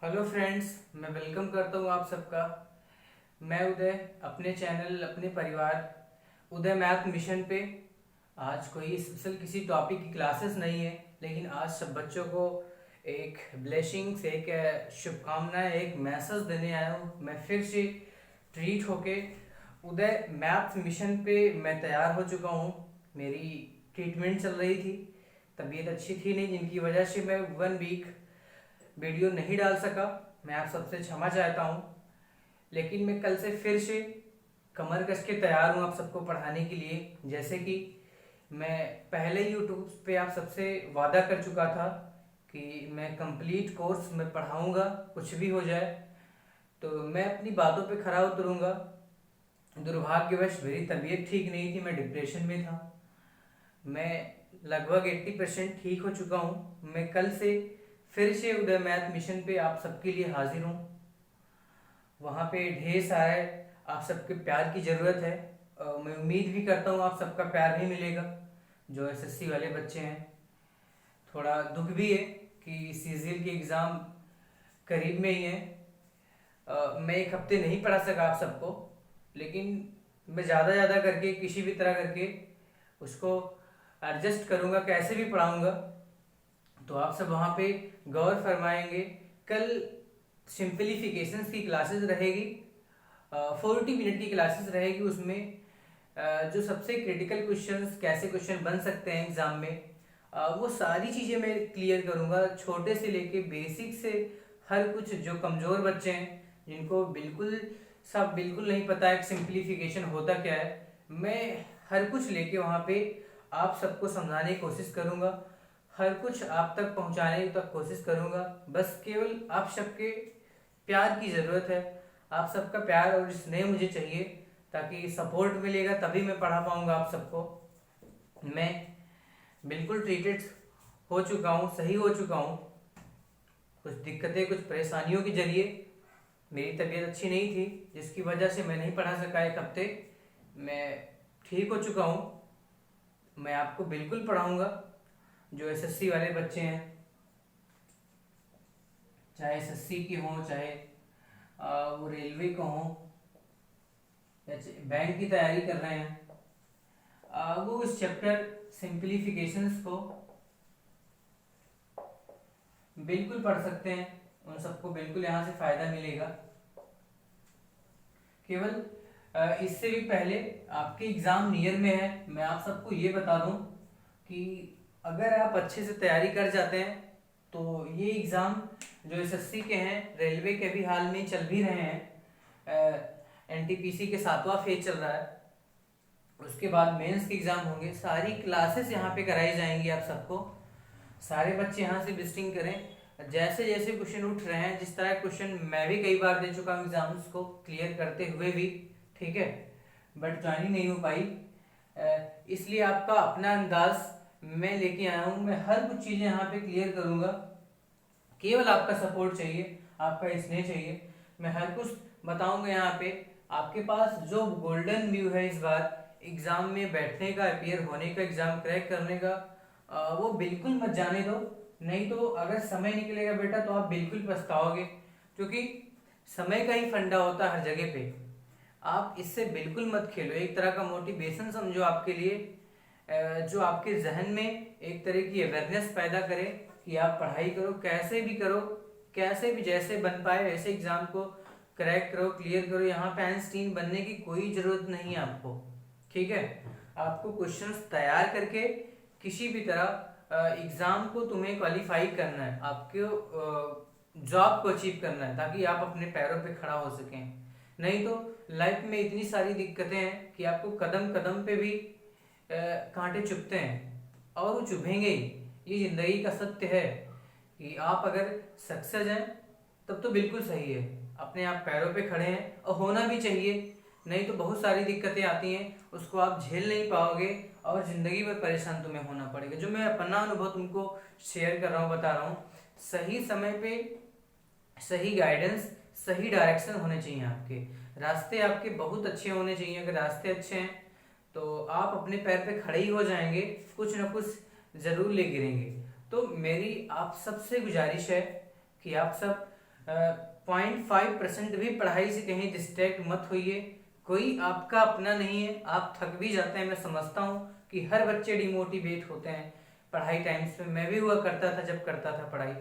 Hello friends, मैं welcome करता हूँ आप सबका। मैं उदय, अपने चैनल अपने परिवार उदय मैथ मिशन पे। आज कोई स्पेशल किसी टॉपिक की क्लासेस नहीं है, लेकिन आज सब बच्चों को एक ब्लेसिंग्स, एक शुभकामनाएं, एक मैसेज देने आया हूँ। मैं फिर से ट्रीट होके उदय मैथ मिशन पे मैं तैयार हो चुका हूँ। मेरी ट्रीटमेंट चल रही थी, तबीयत अच्छी थी नहीं, जिनकी वजह से मैं 1 वीक वीडियो नहीं डाल सका। मैं आप सबसे क्षमा चाहता हूँ, लेकिन मैं कल से फिर से कमर कस के तैयार हूँ आप सबको पढ़ाने के लिए। जैसे कि मैं पहले यूट्यूब पे आप सबसे वादा कर चुका था कि मैं कंप्लीट कोर्स में पढ़ाऊँगा, कुछ भी हो जाए। तो मैं अपनी बातों पे खरा उतरूँगा। दुर्भाग्यवश मेरी तबीयत ठीक नहीं थी, मैं डिप्रेशन में था। मैं लगभग 80% ठीक हो चुका हूँ। मैं कल से फिर से उदय मैथ मिशन पे आप सबके लिए हाजिर हूँ। वहाँ पे ढेर सारे आप सबके प्यार की ज़रूरत है। मैं उम्मीद भी करता हूँ आप सबका प्यार भी मिलेगा। जो एसएससी वाले बच्चे हैं, थोड़ा दुख भी है कि सीजीएल की एग्ज़ाम करीब में ही है। मैं एक हफ्ते नहीं पढ़ा सका आप सबको, लेकिन मैं ज़्यादा करके किसी भी तरह करके उसको एडजस्ट करूँगा, कैसे भी पढ़ाऊँगा। तो आप सब वहाँ पे गौर फरमाएंगे। कल सिंपलीफिकेशंस की क्लासेस रहेगी, 40 मिनट की क्लासेस रहेगी। उसमें जो सबसे क्रिटिकल क्वेश्चंस, कैसे क्वेश्चन बन सकते हैं एग्जाम में, वो सारी चीज़ें मैं क्लियर करूँगा, छोटे से लेके बेसिक से हर कुछ। जो कमज़ोर बच्चे हैं, जिनको बिल्कुल नहीं पता है कि सिंपलीफिकेशन होता क्या है, मैं हर कुछ लेके वहाँ पे आप सबको समझाने की कोशिश करूँगा। हर कुछ आप तक पहुँचाने की तक कोशिश करूँगा। बस केवल आप सबके प्यार की ज़रूरत है। आप सबका प्यार और स्नेह मुझे चाहिए, ताकि सपोर्ट मिलेगा तभी मैं पढ़ा पाऊँगा आप सबको। मैं बिल्कुल ट्रीटेड हो चुका हूँ, सही हो चुका हूँ। कुछ दिक्कतें, कुछ परेशानियों के जरिए मेरी तबीयत अच्छी नहीं थी, जिसकी वजह से मैं नहीं पढ़ा सका एक हफ्ते। मैं ठीक हो चुका हूँ। मैं आपको बिल्कुल पढ़ाऊँगा। जो एसएससी वाले बच्चे हैं, चाहे एसएससी के हों, चाहे वो रेलवे को हों, या बैंक की तैयारी कर रहे हैं, वो इस चैप्टर सिंपलीफिकेशंस को बिल्कुल पढ़ सकते हैं। उन सबको बिल्कुल यहाँ से फ़ायदा मिलेगा। केवल इससे भी पहले आपके एग्ज़ाम नियर में है, मैं आप सबको ये बता दूं कि अगर आप अच्छे से तैयारी कर जाते हैं तो ये एग्ज़ाम जो एसएससी के हैं, रेलवे के भी हाल में चल भी रहे हैं, एनटीपीसी के 7वां फेज चल रहा है, उसके बाद मेंस के एग्ज़ाम होंगे। सारी क्लासेस यहाँ पे कराई जाएंगी आप सबको। सारे बच्चे यहाँ से विजिटिंग करें। जैसे जैसे क्वेश्चन उठ रहे हैं, जिस तरह क्वेश्चन मैं भी कई बार दे चुका हूँ एग्जाम्स को क्लियर करते हुए भी, ठीक है, बट ज्वाइनिंग नहीं हो पाई। इसलिए आपका अपना अंदाज मैं लेके आया हूँ। मैं हर कुछ चीज़ें यहाँ पे क्लियर करूँगा। केवल आपका सपोर्ट चाहिए, आपका स्नेह चाहिए। मैं हर कुछ बताऊंगा यहाँ पे। आपके पास जो गोल्डन व्यू है इस बार एग्जाम में बैठने का, अपियर होने का, एग्जाम क्रैक करने का, वो बिल्कुल मत जाने दो। नहीं तो अगर समय निकलेगा बेटा तो आप बिल्कुल पछताओगे, क्योंकि समय का ही फंडा होता है हर जगह पे। आप इससे बिल्कुल मत खेलो। एक तरह का मोटिवेशन समझो आपके लिए, जो आपके जहन में एक तरह की अवेयरनेस पैदा करे कि आप पढ़ाई करो, कैसे भी करो, कैसे भी जैसे बन पाए वैसे एग्जाम को क्रैक करो, क्लियर करो। यहाँ पे आइंस्टीन बनने की कोई ज़रूरत नहीं है आपको, ठीक है। आपको क्वेश्चंस तैयार करके किसी भी तरह एग्ज़ाम को तुम्हें क्वालिफाई करना है, आपको जॉब को अचीव करना है, ताकि आप अपने पैरों पे खड़ा हो सकें। नहीं तो लाइफ में इतनी सारी दिक्कतें हैं कि आपको कदम कदम पे भी कांटे चुभते हैं, और वो चुभेंगे ही। ये ज़िंदगी का सत्य है कि आप अगर सक्सेस हैं तब तो बिल्कुल सही है, अपने आप पैरों पे खड़े हैं, और होना भी चाहिए। नहीं तो बहुत सारी दिक्कतें आती हैं, उसको आप झेल नहीं पाओगे और ज़िंदगी में परेशान तुम्हें होना पड़ेगा। जो मैं अपना अनुभव तुमको शेयर कर रहा हूँ, बता रहा हूँ, सही समय पे सही गाइडेंस, सही डायरेक्शन होने चाहिए। आपके रास्ते आपके बहुत अच्छे होने चाहिए। अगर रास्ते अच्छे हैं तो आप अपने पैर पे खड़े ही हो जाएंगे, कुछ ना कुछ ज़रूर ले गिरेंगे। तो मेरी आप सबसे गुजारिश है कि आप सब 0.5% भी पढ़ाई से कहीं डिस्ट्रैक्ट मत होइए। कोई आपका अपना नहीं है, आप थक भी जाते हैं, मैं समझता हूँ कि हर बच्चे डिमोटिवेट होते हैं पढ़ाई टाइम्स में, मैं भी हुआ करता था जब करता था पढ़ाई।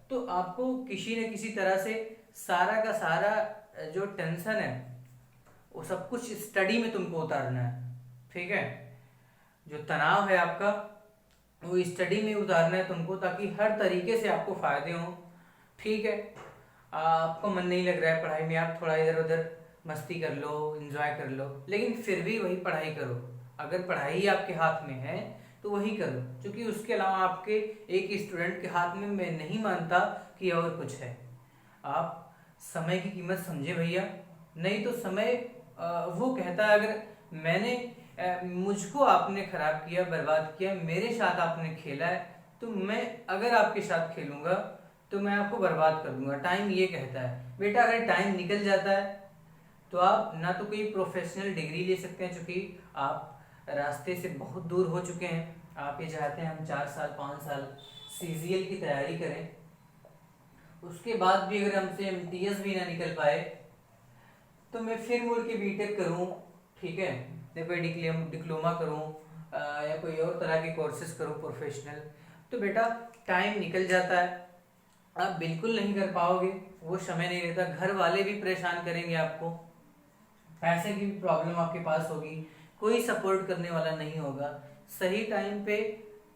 तो आपको किसी न किसी तरह से सारा का सारा जो टेंशन है वो सब कुछ स्टडी में तुमको उतारना है, ठीक है। जो तनाव है आपका वो स्टडी में उतारना है तुमको, ताकि हर तरीके से आपको फायदे हों, ठीक है। आपको मन नहीं लग रहा है पढ़ाई में, आप थोड़ा इधर उधर मस्ती कर लो, एंजॉय कर लो, लेकिन फिर भी वही पढ़ाई करो। अगर पढ़ाई आपके हाथ में है तो वही करो, क्योंकि उसके अलावा आपके एक स्टूडेंट के हाथ में मैं नहीं मानता कि और कुछ है। आप समय की कीमत समझे भैया, नहीं तो समय वो कहता है, अगर मैंने मुझको आपने खराब किया, बर्बाद किया, मेरे साथ आपने खेला है, तो मैं अगर आपके साथ खेलूंगा तो मैं आपको बर्बाद कर दूंगा। टाइम ये कहता है बेटा, अगर टाइम निकल जाता है तो आप ना तो कोई प्रोफेशनल डिग्री ले सकते हैं, क्योंकि आप रास्ते से बहुत दूर हो चुके हैं। आप ये चाहते हैं हम 4 साल 5 साल सीजीएल की तैयारी करें, उसके बाद भी अगर हमसे एमटीएस भी ना निकल पाए तो मैं फिर मुड़ के बीटेक करूं, ठीक है, या कोई डिप्लोमा करूं, या कोई और तरह के कोर्सेज करूं प्रोफेशनल। तो बेटा टाइम निकल जाता है, आप बिल्कुल नहीं कर पाओगे, वो समय नहीं रहता, घर वाले भी परेशान करेंगे आपको, पैसे की भी प्रॉब्लम आपके पास होगी, कोई सपोर्ट करने वाला नहीं होगा। सही टाइम पे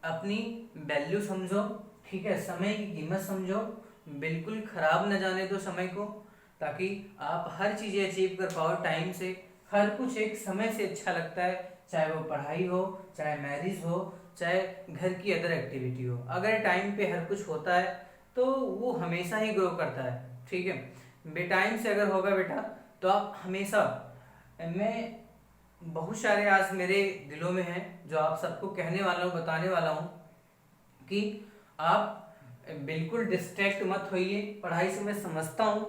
अपनी वैल्यू समझो, ठीक है, समय की कीमत समझो, बिल्कुल खराब न जाने दो समय को, ताकि आप हर चीज़ें अचीव कर पाओ टाइम से। हर कुछ एक समय से अच्छा लगता है, चाहे वो पढ़ाई हो, चाहे मैरिज हो, चाहे घर की अदर एक्टिविटी हो। अगर टाइम पे हर कुछ होता है तो वो हमेशा ही ग्रो करता है, ठीक है। बेटाइम से अगर होगा बेटा तो आप हमेशा, मैं बहुत सारे आज मेरे दिलों में हैं जो आप सबको कहने वाला हूँ, बताने वाला हूँ कि आप बिल्कुल डिस्ट्रैक्ट मत होइए पढ़ाई से। मैं समझता हूँ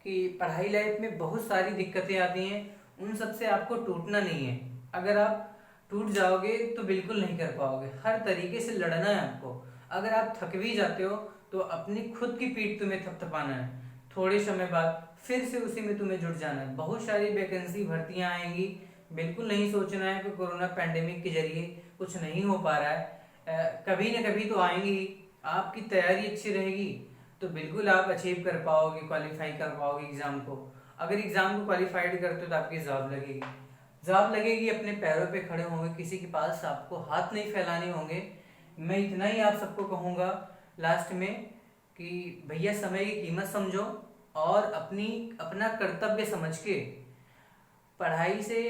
कि पढ़ाई लाइफ में बहुत सारी दिक्कतें आती हैं, उन सब से आपको टूटना नहीं है। अगर आप टूट जाओगे तो बिल्कुल नहीं कर पाओगे, हर तरीके से लड़ना है आपको। अगर आप थक भी जाते हो तो अपनी खुद की पीठ तुम्हें थपथपाना है, थोड़े समय बाद फिर से उसी में तुम्हें जुट जाना है। बहुत सारी वैकेंसी भर्तियां आएंगी, बिल्कुल नहीं सोचना है कि कोरोना पैंडेमिक के जरिए कुछ नहीं हो पा रहा है, कभी ना कभी तो आएंगी। आपकी तैयारी अच्छी रहेगी तो बिल्कुल आप अचीव कर पाओगे, क्वालिफाई कर पाओगे एग्जाम को। अगर एग्जाम को क्वालिफाइड करते हो तो आपकी जॉब लगेगी, जॉब लगेगी, अपने पैरों पे खड़े होंगे, किसी के पास आपको हाथ नहीं फैलाने होंगे। मैं इतना ही आप सबको कहूँगा लास्ट में कि भैया समय की कीमत समझो और अपना कर्तव्य समझ के पढ़ाई से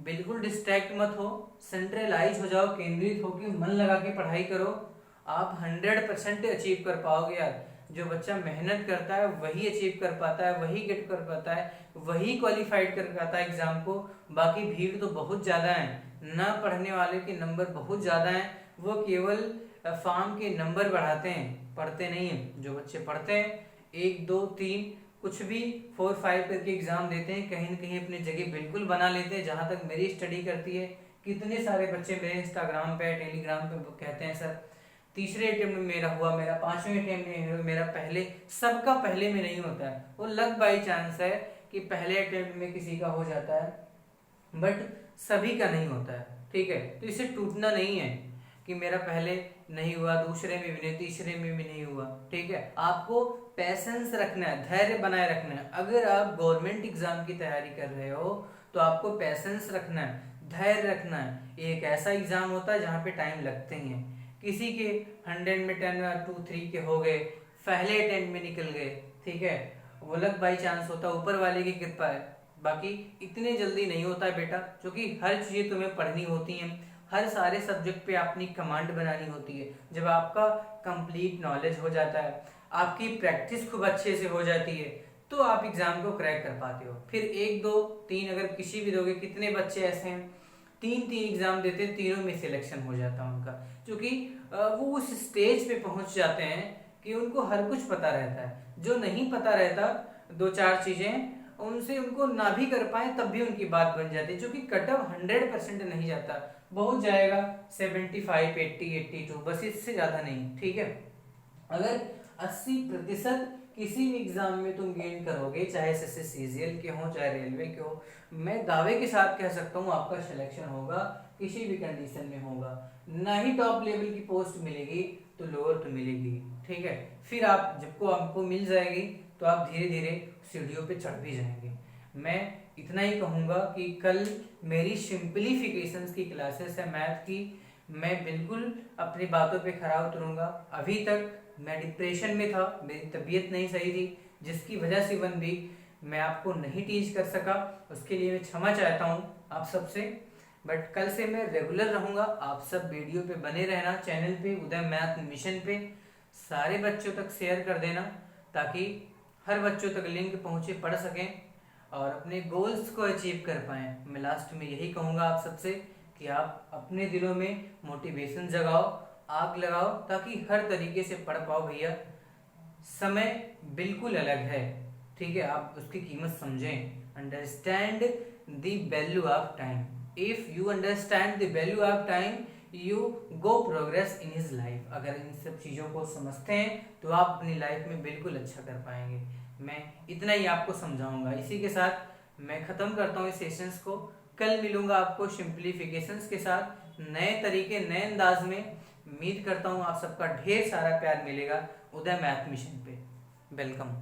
बिल्कुल डिस्ट्रैक्ट मत हो, सेंट्रलाइज हो जाओ, केंद्रित होकर मन लगा के पढ़ाई करो। आप 100% अचीव कर पाओगे यार। जो बच्चा मेहनत करता है वही अचीव कर पाता है, वही गेट कर पाता है, वही क्वालिफाइड कर पाता है एग्जाम को। बाकी भीड़ तो बहुत ज़्यादा है, ना पढ़ने वाले के नंबर बहुत ज़्यादा हैं, वो केवल फॉर्म के नंबर बढ़ाते हैं, पढ़ते नहीं हैं। जो बच्चे पढ़ते हैं 1 2 3 कुछ भी 4 5 करके एग्जाम देते हैं, कहीं ना कहीं अपनी जगह बिल्कुल बना लेते हैं। जहाँ तक मेरी स्टडी करती है, कितने सारे बच्चे मेरे इंस्टाग्राम पे, टेलीग्राम पे कहते हैं सर तीसरे अटेम्प्ट में मेरा हुआ, मेरा 5वें अटेम्प्ट में हुआ, मेरा पहले। सबका पहले में नहीं होता है, वो लक बाई चांस है कि पहले अटेम्प्ट में किसी का हो जाता है, बट सभी का नहीं होता है, ठीक है। तो इसे टूटना नहीं है कि मेरा पहले नहीं हुआ, दूसरे में भी नहीं, तीसरे में भी नहीं हुआ, ठीक है। आपको पैसेंस रखना है, धैर्य बनाए रखना है। अगर आप गवर्नमेंट एग्जाम की तैयारी कर रहे हो तो आपको पैसेंस रखना है, धैर्य रखना है। एक ऐसा एग्जाम होता है जहाँ पे टाइम लगते ही हैं। किसी के 100 में 10 या 2 3 के हो गए, पहले अटेम्प्ट में निकल गए, ठीक है, वो लक बाई चांस होता है, ऊपर वाले की कृपा है। बाकी इतने जल्दी नहीं होता है बेटा, क्योंकि हर चीज़ें तुम्हें पढ़नी होती हैं, हर सारे सब्जेक्ट पे अपनी कमांड बनानी होती है। जब आपका कंप्लीट नॉलेज हो जाता है, आपकी प्रैक्टिस खूब अच्छे से हो जाती है, तो आप एग्जाम को क्रैक कर पाते हो। फिर 1 2 3 अगर किसी भी दोगे, कितने बच्चे ऐसे हैं 3 एग्जाम देते हैं, तीनों में सिलेक्शन हो जाता है उनका, क्योंकि वो उस स्टेज पे पहुंच जाते हैं कि उनको हर कुछ पता रहता है। जो नहीं पता रहता 2 4 चीजें, उनसे उनको ना भी कर पाए तब भी उनकी बात बन जाती है, क्योंकि कटअप 100% नहीं जाता, बहुत जाएगा 75 80 82, बस इससे ज्यादा नहीं, ठीक है। अगर 80% किसी भी एग्जाम में तुम गेन करोगे, चाहे एसएससी सीजीएल के हो चाहे रेलवे के हो, मैं दावे के साथ कह सकता हूँ आपका सिलेक्शन होगा, किसी भी कंडीशन में होगा। ना ही टॉप लेवल की पोस्ट मिलेगी तो लोअर तो मिलेगी, ठीक है। फिर आप जब आपको मिल जाएगी तो आप धीरे धीरे सीढ़ियों पे चढ़ भी जाएंगे। मैं इतना ही कहूँगा कि कल मेरी सिंपलीफिकेशंस की क्लासेस है मैथ की, मैं बिल्कुल अपनी बातों पे खरा उतरूंगा। अभी तक मैं डिप्रेशन में था, मेरी तबीयत नहीं सही थी, जिसकी वजह से वन भी मैं आपको नहीं टीच कर सका, उसके लिए मैं क्षमा चाहता हूँ आप सबसे। बट कल से मैं रेगुलर रहूँगा, आप सब वीडियो पे बने रहना, चैनल पे उदय मैथ मिशन पे सारे बच्चों तक शेयर कर देना, ताकि हर बच्चों तक लिंक पहुँचे, पढ़ सकें और अपने गोल्स को अचीव कर पाएँ। मैं लास्ट में यही कहूँगा आप सबसे कि आप अपने दिलों में मोटिवेशन जगाओ, आग लगाओ, ताकि हर तरीके से पढ़ पाओ भैया। समय बिल्कुल अलग है, ठीक है, आप उसकी कीमत समझें। Understand the value of time, if you understand the value of time you go progress in his life. अगर इन सब चीज़ों को समझते हैं तो आप अपनी लाइफ में बिल्कुल अच्छा कर पाएंगे। मैं इतना ही आपको समझाऊंगा। इसी के साथ मैं ख़त्म करता हूँ इस सेशंस को। कल मिलूंगा आपको सिंप्लीफिकेशंस के साथ, नए तरीके, नए अंदाज में। उम्मीद करता हूँ आप सबका ढेर सारा प्यार मिलेगा उदय मैथ मिशन पे। वेलकम।